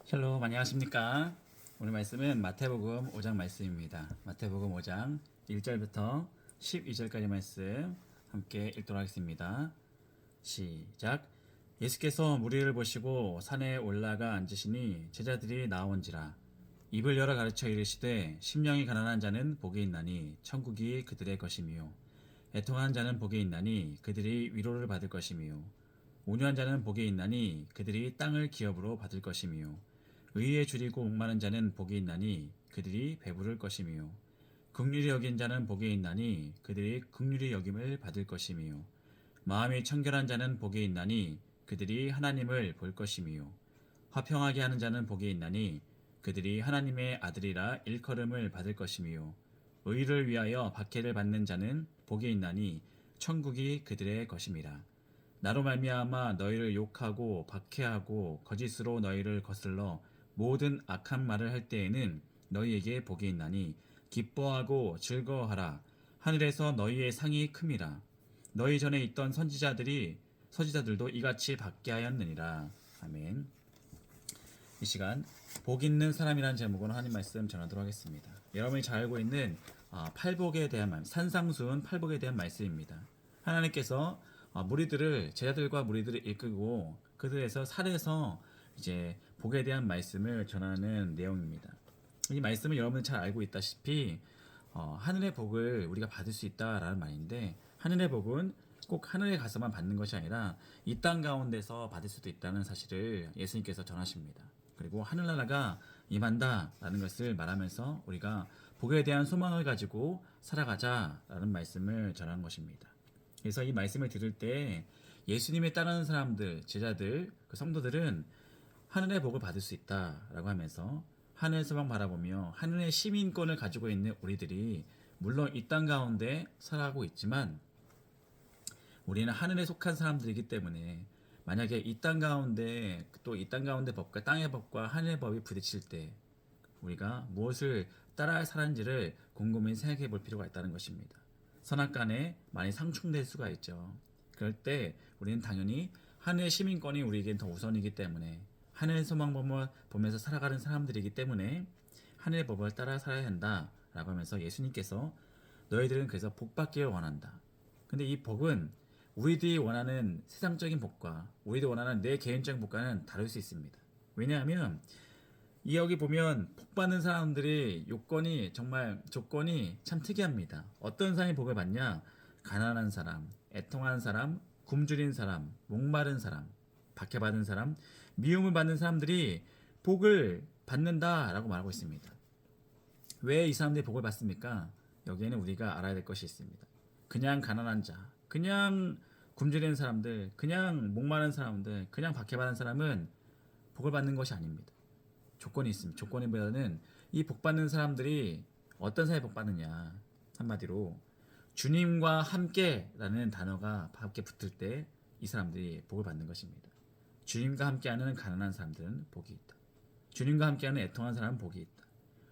샬롬, 안녕하십니까? 오늘 말씀은 마태복음 5장 말씀입니다. 마태복음 5장 1절부터 12절까지 말씀 함께 읽도록 하겠습니다. 시작. 예수께서 무리를 보시고 산에 올라가 앉으시니 제자들이 나온지라. 입을 열어 가르쳐 이르시되 심령이 가난한 자는 복이 있나니 천국이 그들의 것이미요. 애통한 자는 복이 있나니 그들이 위로를 받을 것이미요. 온유한 자는 복이 있나니 그들이 땅을 기업으로 받을 것이미요. 의에 줄이고 목마른 자는 복이 있나니 그들이 배부를 것이미요. 긍휼히 여긴 자는 복이 있나니 그들이 긍휼히 여김을 받을 것이미요. 마음이 청결한 자는 복이 있나니 그들이 하나님을 볼 것이미요. 화평하게 하는 자는 복이 있나니 그들이 하나님의 아들이라 일컬음을 받을 것이미요. 의를 위하여 박해를 받는 자는 복이 있나니 천국이 그들의 것임이라. 나로 말미암아 너희를 욕하고 박해하고 거짓으로 너희를 거슬러 모든 악한 말을 할 때에는 너희에게 복이 있나니 기뻐하고 즐거워하라. 하늘에서 너희의 상이 큼이라. 너희 전에 있던 선지자들도 이같이 받게 하였느니라. 아멘. 이 시간 복 있는 사람이라는 제목으로 하나님 말씀 전하도록 하겠습니다. 여러분이 잘 알고 있는 팔복에 대한 말씀, 산상수훈 팔복에 대한 말씀입니다. 하나님께서 제자들과 무리들을 이끌고 그들에서 살에서 이제 복에 대한 말씀을 전하는 내용입니다. 이 말씀을 여러분이 잘 알고 있다시피 하늘의 복을 우리가 받을 수 있다라는 말인데, 하늘의 복은 꼭 하늘에 가서만 받는 것이 아니라 이 땅 가운데서 받을 수도 있다는 사실을 예수님께서 전하십니다. 그리고 하늘나라가 임한다라는 것을 말하면서 우리가 복에 대한 소망을 가지고 살아가자라는 말씀을 전하는 것입니다. 그래서 이 말씀을 들을 때 예수님에 따르는 사람들, 제자들, 그 성도들은 하늘의 복을 받을 수 있다라고 하면서 하늘 소망 바라보며 하늘의 시민권을 가지고 있는 우리들이 물론 이 땅 가운데 살아가고 있지만 우리는 하늘에 속한 사람들이기 때문에 만약에 이 땅 가운데 또 이 땅 가운데 법과 땅의 법과 하늘의 법이 부딪힐 때 우리가 무엇을 따라야 사는지를 곰곰이 생각해 볼 필요가 있다는 것입니다. 선악간에 많이 상충될 수가 있죠. 그럴 때 우리는 당연히 하늘의 시민권이 우리에겐 더 우선이기 때문에 하늘의 소망 보면서 살아가는 사람들이기 때문에 하늘의 법을 따라 살아야 한다라고 하면서 예수님께서 너희들은 그래서 복 받기를 원한다. 근데 이 복은 우리들이 원하는 세상적인 복과 우리들이 원하는 내 개인적인 복과는 다를 수 있습니다. 왜냐하면 여기 보면 복 받는 사람들의 조건이 참 특이합니다. 어떤 사람이 복을 받냐? 가난한 사람, 애통한 사람, 굶주린 사람, 목마른 사람, 박해받은 사람, 미움을 받는 사람들이 복을 받는다라고 말하고 있습니다. 왜 이 사람들이 복을 받습니까? 여기에는 우리가 알아야 될 것이 있습니다. 그냥 가난한 자, 그냥 굶주린 사람들, 그냥 목마른 사람들, 그냥 박해받은 사람은 복을 받는 것이 아닙니다. 조건이 있습니다. 조건이보다는 이 복받는 사람들이 어떤 사람이 복받느냐, 한마디로 주님과 함께라는 단어가 함께 붙을 때 이 사람들이 복을 받는 것입니다. 주님과 함께하는 가난한 사람들은 복이 있다. 주님과 함께하는 애통한 사람은 복이 있다.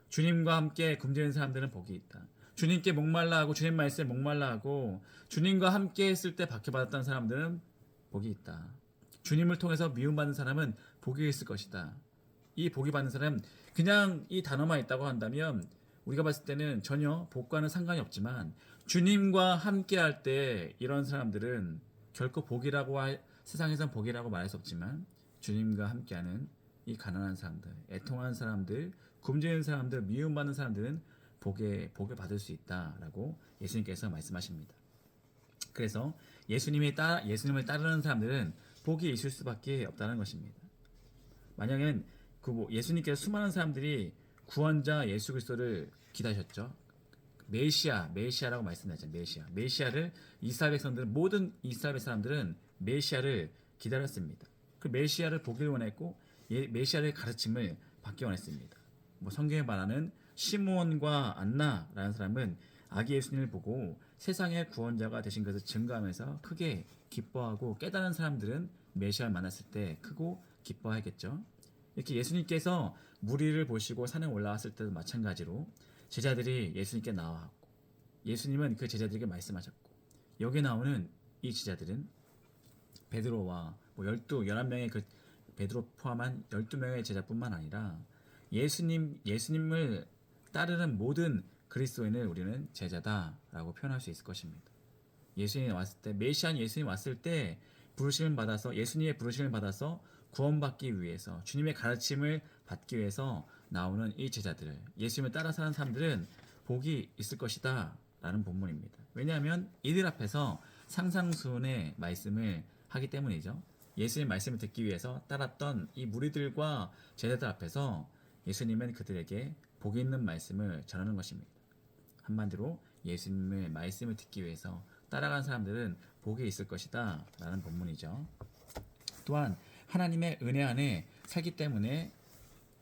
주님과 함께 굶주린 사람들은 복이 있다. 주님께 목말라 하고 주님 말씀에 목말라 하고 주님과 함께 했을 때 박해받았던 사람들은 복이 있다. 주님을 통해서 미움받는 사람은 복이 있을 것이다. 이 복이 받는 사람은 그냥 이 단어만 있다고 한다면 우리가 봤을 때는 전혀 복과는 상관이 없지만 주님과 함께 할 때 이런 사람들은 결코 세상에선 복이라고 말할 수 없지만 주님과 함께하는 이 가난한 사람들, 애통한 사람들, 굶주린 사람들, 미움받는 사람들은 복을 받을 수 있다라고 예수님께서 말씀하십니다. 그래서 예수님을 따르는 사람들은 복이 있을 수밖에 없다는 것입니다. 만약엔 예수님께서 수많은 사람들이 구원자 예수 그리스도를 기다리셨죠. 메시아라고 말씀하셨죠. 메시아를 모든 이스라엘 사람들은 메시아를 기다렸습니다. 그 메시아를 보길 원했고 메시아의 가르침을 받기 원했습니다. 성경에 말하는 시므온과 안나라는 사람은 아기 예수님을 보고 세상의 구원자가 되신 것을 증거하면서 크게 기뻐하고, 깨달은 사람들은 메시아를 만났을 때 크고 기뻐하겠죠. 이렇게 예수님께서 무리를 보시고 산에 올라왔을 때도 마찬가지로 제자들이 예수님께 나와왔고 예수님은 그 제자들에게 말씀하셨고, 여기 나오는 이 제자들은 베드로와 11명의 그 베드로 포함한 12명의 제자뿐만 아니라 예수님을 따르는 모든 그리스도인을 우리는 제자다라고 표현할 수 있을 것입니다. 예수님이 왔을 때, 메시안 예수님 왔을 때 부르심을 받아서, 예수님의 부르심을 받아서 구원받기 위해서, 주님의 가르침을 받기 위해서 나오는 이 제자들, 예수님을 따라 사는 사람들은 복이 있을 것이다 라는 본문입니다. 왜냐하면 이들 앞에서 상상수훈의 말씀을 하기 때문이죠. 예수님의 말씀을 듣기 위해서 따랐던 이 무리들과 제자들 앞에서 예수님은 그들에게 복이 있는 말씀을 전하는 것입니다. 한마디로 예수님의 말씀을 듣기 위해서 따라간 사람들은 복이 있을 것이다 라는 본문이죠. 또한 하나님의 은혜 안에 살기 때문에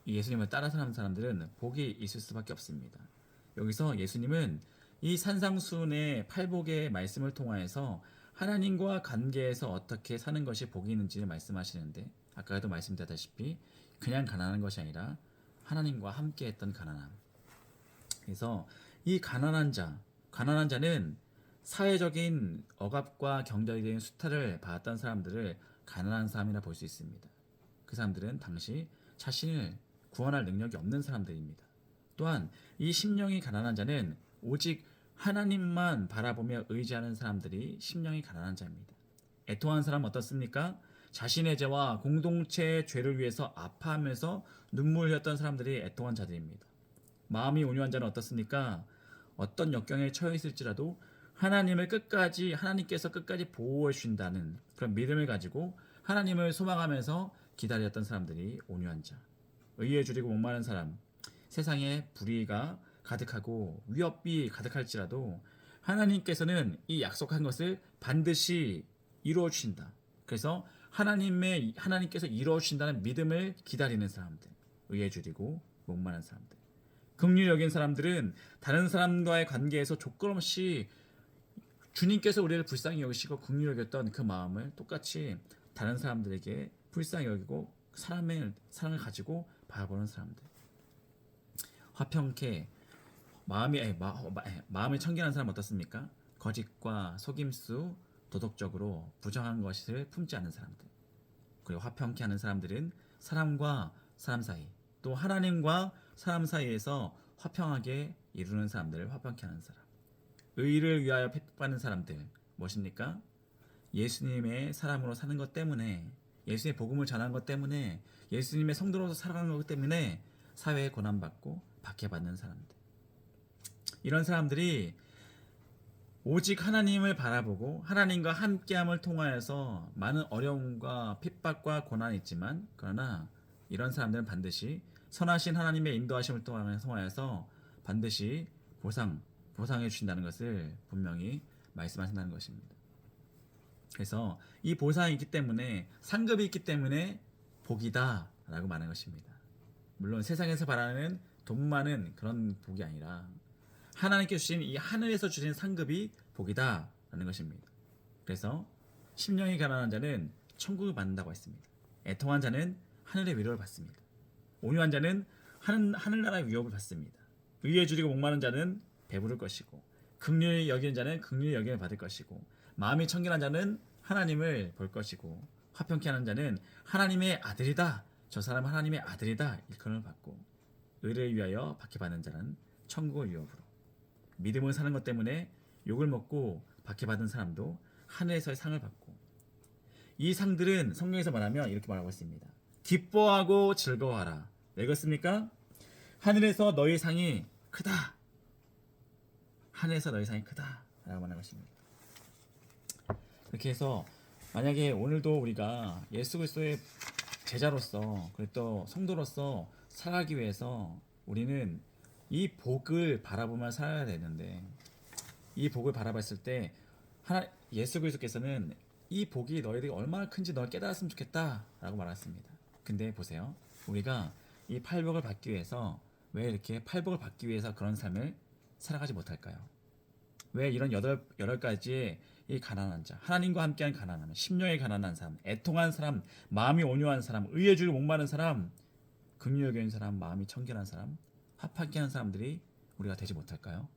예수님을 따라 사는 사람들은 복이 있을 수밖에 없습니다. 여기서 예수님은 이 산상수훈의 팔복의 말씀을 통하여서 하나님과 관계에서 어떻게 사는 것이 복이 있는지를 말씀하시는데, 아까도 말씀드렸다시피 그냥 가난한 것이 아니라 하나님과 함께 했던 가난함. 그래서 이 가난한 자는 사회적인 억압과 경제적인 수탈을 받았던 사람들을 가난한 사람이라 볼 수 있습니다. 그 사람들은 당시 자신을 구원할 능력이 없는 사람들입니다. 또한 이 심령이 가난한 자는 오직 하나님만 바라보며 의지하는 사람들이 심령이 가난한 자입니다. 애통한 사람은 어떻습니까? 자신의 죄와 공동체의 죄를 위해서 아파하면서 눈물 흘렸던 사람들이 애통한 자들입니다. 마음이 온유한 자는 어떻습니까? 어떤 역경에 처해 있을지라도 하나님께서 끝까지 보호해 주신다는 그런 믿음을 가지고 하나님을 소망하면서 기다렸던 사람들이 온유한 자. 의에 줄이고 목마른 사람, 세상에 불의가 가득하고 위협이 가득할지라도 하나님께서는 이 약속한 것을 반드시 이루어 주신다. 그래서 하나님께서 이루어 주신다는 믿음을 기다리는 사람들, 의에 줄이고 목마른 사람들. 긍휼히 여긴 사람들은 다른 사람과의 관계에서 조건 없이 주님께서 우리를 불쌍히 여기시고 긍휼히 여겼던 그 마음을 똑같이 다른 사람들에게 불쌍히 여기고 사랑을 가지고 바라보는 사람들. 화평케 마음이 청결한 사람 어떻습니까? 거짓과 속임수, 도덕적으로 부정한 것을 품지 않는 사람들. 그리고 화평케 하는 사람들은 사람과 사람 사이, 또 하나님과 사람 사이에서 화평하게 이루는 사람들을 화평케 하는 사람. 의를 위하여 핍박받는 사람들 무엇입니까? 예수님의 사람으로 사는 것 때문에, 예수님의 복음을 전한 것 때문에, 예수님의 성도로서 살아가는 것 때문에 사회에 고난받고 박해받는 사람들. 이런 사람들이 오직 하나님을 바라보고 하나님과 함께함을 통하여서 많은 어려움과 핍박과 고난이 있지만, 그러나 이런 사람들은 반드시 선하신 하나님의 인도하심을 통하여서 반드시 보상해 주신다는 것을 분명히 말씀하신다는 것입니다. 그래서 이 보상이 있기 때문에, 상급이 있기 때문에 복이다 라고 말하는 것입니다. 물론 세상에서 바라는 돈 많은 그런 복이 아니라 하나님께 주신 이 하늘에서 주신 상급이 복이다 라는 것입니다. 그래서 심령이 가난한 자는 천국을 받는다고 했습니다. 애통한 자는 하늘의 위로를 받습니다. 온유한 자는 하늘나라의 위협을 받습니다. 의에 줄이고 목마른 자는 배부를 것이고, 긍휼히 여기는 자는 긍휼히 여김을 받을 것이고, 마음이 청결한 자는 하나님을 볼 것이고, 화평케 하는 자는 하나님의 아들이다, 저 사람은 하나님의 아들이다 일컬음을 받고, 의를 위하여 박해받는 자는 천국을 유업으로. 믿음을 사는 것 때문에 욕을 먹고 박해받은 사람도 하늘에서의 상을 받고, 이 상들은 성경에서 말하면 이렇게 말하고 있습니다. 기뻐하고 즐거워하라. 왜 그렇습니까? 하늘에서 너희 상이 크다. 하늘에서 너희 상이 크다 라고 말하는 것입니다. 그렇게 해서 만약에 오늘도 우리가 예수 그리스도의 제자로서, 그리고 또 성도로서 살아가기 위해서 우리는 이 복을 바라보며 살아야 되는데, 이 복을 바라봤을 때 예수 그리스도께서는 이 복이 너희들이 얼마나 큰지 널 깨달았으면 좋겠다 라고 말했습니다. 근데 보세요, 우리가 이 팔복을 받기 위해서 왜 이렇게 팔복을 받기 위해서 그런 삶을 살아가지 못할까요? 왜 이런 여덟 가지의 이 가난한 자, 하나님과 함께한 가난함, 심령이 가난한 사람, 애통한 사람, 마음이 온유한 사람, 의에 줄이고 목마른 사람, 긍휼히 여기는 사람, 마음이 청결한 사람, 화평케 하는 사람들이 우리가 되지 못할까요?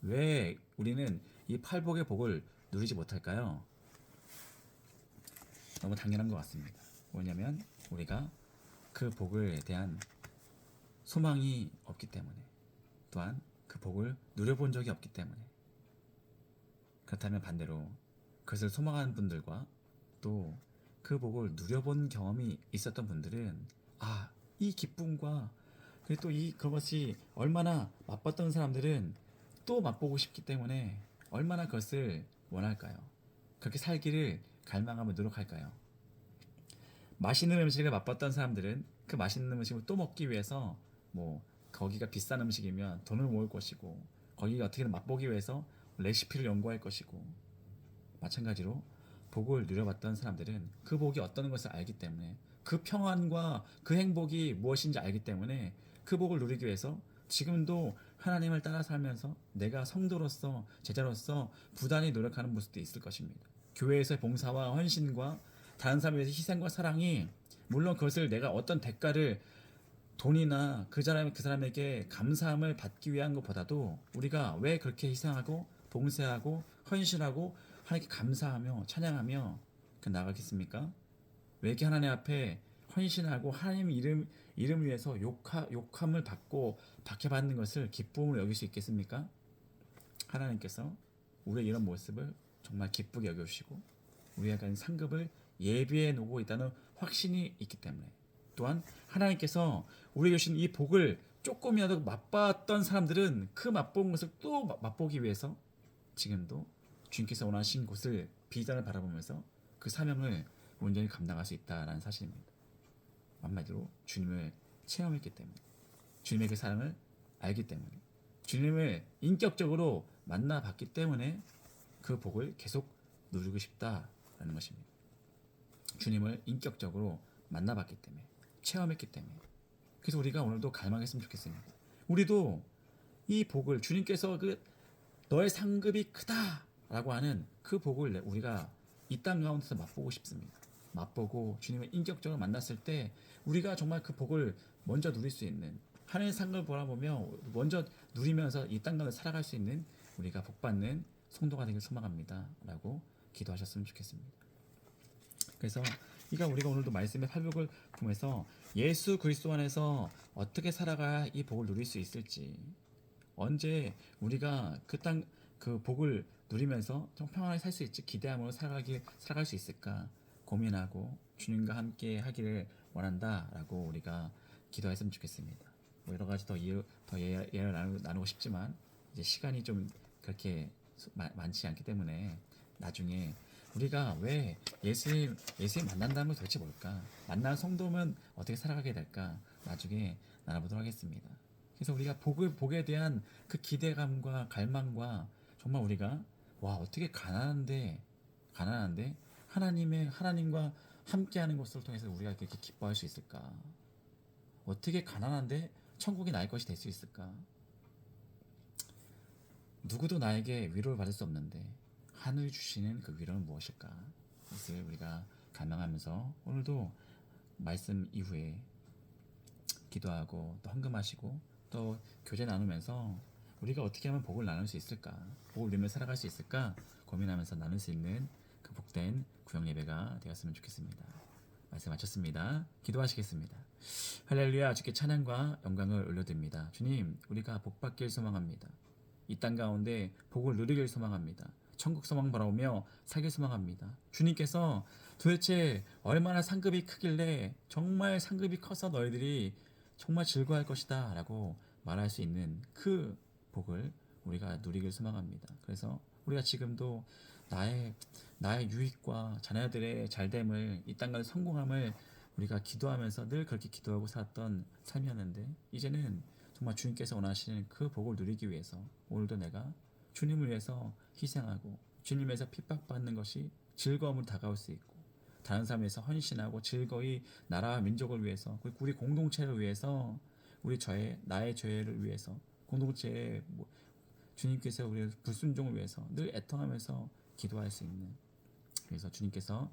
왜 우리는 이 팔복의 복을 누리지 못할까요? 너무 당연한 것 같습니다. 뭐냐면 우리가 그 복에 대한 소망이 없기 때문에, 또한 그 복을 누려본 적이 없기 때문에. 그렇다면 반대로 그것을 소망하는 분들과 또 그 복을 누려본 경험이 있었던 분들은 이 기쁨과 그리고 또 그것이 얼마나 맛봤던 사람들은 또 맛보고 싶기 때문에 얼마나 그것을 원할까요? 그렇게 살기를 갈망하며 노력할까요? 맛있는 음식을 맛봤던 사람들은 그 맛있는 음식을 또 먹기 위해서 거기가 비싼 음식이면 돈을 모을 것이고, 거기가 어떻게든 맛보기 위해서 레시피를 연구할 것이고, 마찬가지로 복을 누려봤던 사람들은 그 복이 어떤 것을 알기 때문에, 그 평안과 그 행복이 무엇인지 알기 때문에 그 복을 누리기 위해서 지금도 하나님을 따라 살면서 내가 성도로서 제자로서 부단히 노력하는 모습도 있을 것입니다. 교회에서의 봉사와 헌신과 다른 사람에 대해서 희생과 사랑이, 물론 그것을 내가 어떤 대가를 돈이나 그 사람에게 감사함을 받기 위한 것보다도 우리가 왜 그렇게 희생하고 봉사하고 헌신하고 하나님께 감사하며 찬양하며 나가겠습니까? 왜 이렇게 하나님 앞에 헌신하고 하나님 이름 위해서 욕함을 받고 박해받는 것을 기쁨으로 여길 수 있겠습니까? 하나님께서 우리의 이런 모습을 정말 기쁘게 여겨주시고 우리가 상급을 예비해 놓고 있다는 확신이 있기 때문에, 또한 하나님께서 우리에게 주신 이 복을 조금이라도 맛봤던 사람들은 그 맛본 것을 또 맛보기 위해서 지금도 주님께서 원하신 곳을 비전을 바라보면서 그 사명을 온전히 감당할 수 있다는 사실입니다. 한마디로 주님을 체험했기 때문에, 주님의 그 사랑을 알기 때문에, 주님을 인격적으로 만나봤기 때문에 그 복을 계속 누리고 싶다라는 것입니다. 주님을 인격적으로 만나봤기 때문에, 체험했기 때문에. 그래서 우리가 오늘도 갈망했으면 좋겠습니다. 우리도 이 복을, 주님께서 너의 상급이 크다라고 하는 그 복을 우리가 이 땅 가운데서 맛보고 싶습니다. 맛보고 주님을 인격적으로 만났을 때 우리가 정말 그 복을 먼저 누릴 수 있는, 하나님의 상급을 바라보며 먼저 누리면서 이 땅 가운데 살아갈 수 있는 우리가 복받는 성도가 되길 소망합니다 라고 기도하셨으면 좋겠습니다. 그래서 우리가 오늘도 말씀의 팔복을 통해서 예수 그리스도 안에서 어떻게 살아가야 이 복을 누릴 수 있을지, 언제 우리가 그 복을 누리면서 좀 평안하게 살 수 있지, 기대함으로 살아갈 수 있을까 고민하고 주님과 함께 하기를 원한다라고 우리가 기도했으면 좋겠습니다. 여러 가지 더 예를 나누고 싶지만 이제 시간이 좀 그렇게 많지 않기 때문에 나중에 우리가 왜 예수님 만난다는 건 도대체 뭘까? 만난 성도면 어떻게 살아가게 될까? 나중에 나눠보도록 하겠습니다. 그래서 우리가 복에 대한 그 기대감과 갈망과 정말 우리가 어떻게 가난한데 하나님과 함께하는 것을 통해서 우리가 그렇게 기뻐할 수 있을까? 어떻게 가난한데 천국이 나의 것이 될 수 있을까? 누구도 나에게 위로를 받을 수 없는데 하늘이 주시는 그 위로는 무엇일까? 이것을 우리가 갈망하면서 오늘도 말씀 이후에 기도하고 또 헌금하시고 또 교제 나누면서 우리가 어떻게 하면 복을 나눌 수 있을까? 복을 누리며 살아갈 수 있을까? 고민하면서 나눌 수 있는 그 복된 구역 예배가 되었으면 좋겠습니다. 말씀 마쳤습니다. 기도하시겠습니다. 할렐루야, 주께 찬양과 영광을 올려드립니다. 주님, 우리가 복받길 소망합니다. 이 땅 가운데 복을 누리길 소망합니다. 천국 소망 바라보며 살길 소망합니다. 주님께서 도대체 얼마나 상급이 크길래 정말 상급이 커서 너희들이 정말 즐거워할 것이다 라고 말할 수 있는 그 복을 우리가 누리길 소망합니다. 그래서 우리가 지금도 나의 유익과 자녀들의 잘됨을, 이 땅 가운데 성공함을 우리가 기도하면서 늘 그렇게 기도하고 살았던 삶이었는데, 이제는 정말 주님께서 원하시는 그 복을 누리기 위해서 오늘도 내가 주님을 위해서 희생하고 주님을 위해서 핍박받는 것이 즐거움으로 다가올 수 있고, 다른 사람을 위해서 헌신하고 즐거이 나라와 민족을 위해서, 우리 공동체를 위해서, 나의 죄를 위해서, 공동체의 주님께서 우리의 불순종을 위해서 늘 애통하면서 기도할 수 있는, 그래서 주님께서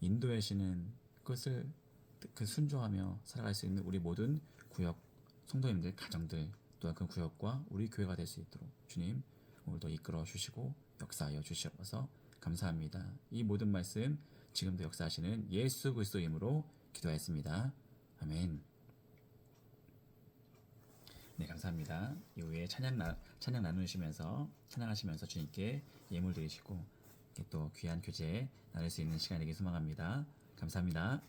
인도해 주시는 것을 순종하며 살아갈 수 있는 우리 모든 구역 성도님들, 가정들, 또한 그 구역과 우리 교회가 될 수 있도록 주님 오늘도 이끌어 주시고 역사하여 주시옵소서. 감사합니다. 이 모든 말씀 지금도 역사하시는 예수 그리스도 이름으로 기도하였습니다. 아멘. 네, 감사합니다. 이후에 찬양 나누시면서 찬양하시면서 주님께 예물 드리시고 또 귀한 교제 나눌 수 있는 시간 되길 소망합니다. 감사합니다.